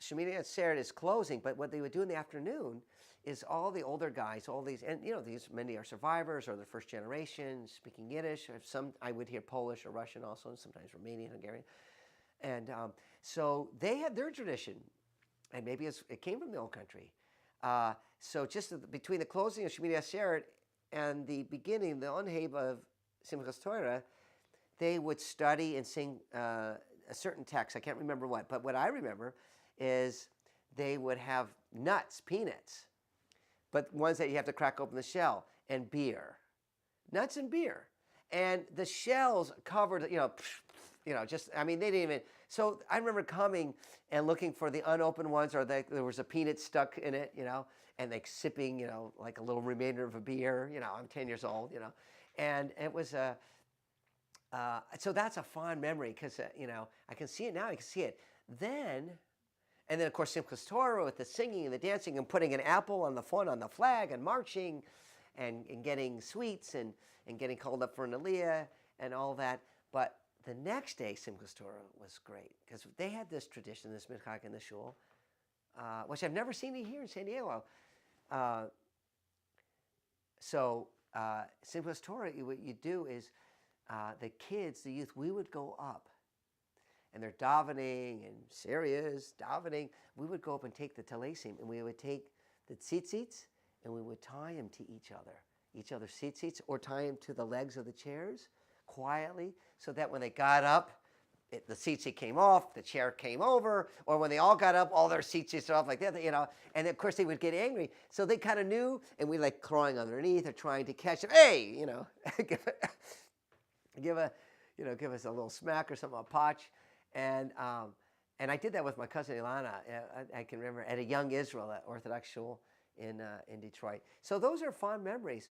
Shemini Atzeret is closing, but what they would do in the afternoon is all the older guys, all these, and these many are survivors or the first generation speaking Yiddish. Or some I would hear Polish or Russian also, and sometimes Romanian, Hungarian, and so they had their tradition, and maybe it came from the old country. So just between the closing of Shemini Atzeret and the beginning, the Onheb of Simchas Torah, they would study and sing a certain text. I can't remember what, but what I remember is they would have nuts, peanuts, but ones that you have to crack open the shell, and beer, nuts and beer, and the shells covered, just, I mean, they didn't even. So I remember coming and looking for the unopened ones, or there was a peanut stuck in it, and like sipping, like a little remainder of a beer. I'm 10 years old, and it was a. So that's a fond memory because I can see it now. I can see it then, and then of course Simchas Torah with the singing and the dancing and putting an apple on the flag and marching, and getting sweets and getting called up for an aliyah and all that. But the next day Simchas Torah was great because they had this tradition, this minchag in the shul, which I've never seen here in San Diego. So Simchas Torah, what you do is. The kids, the youth, we would go up, and they're davening, and serious davening. We would go up and take the talesim, and we would take the tzitzits, and we would tie them to each other's tzitzits, or tie them to the legs of the chairs quietly, so that when they got up, the tzitzit came off, the chair came over, or when they all got up, all their tzitzits are off like that, And of course they would get angry, so they kind of knew, and we like crawling underneath or trying to catch them. Hey, give us a little smack or something, a potch, and I did that with my cousin Ilana. I can remember at a Young Israel, at Orthodox shul in Detroit. So those are fond memories.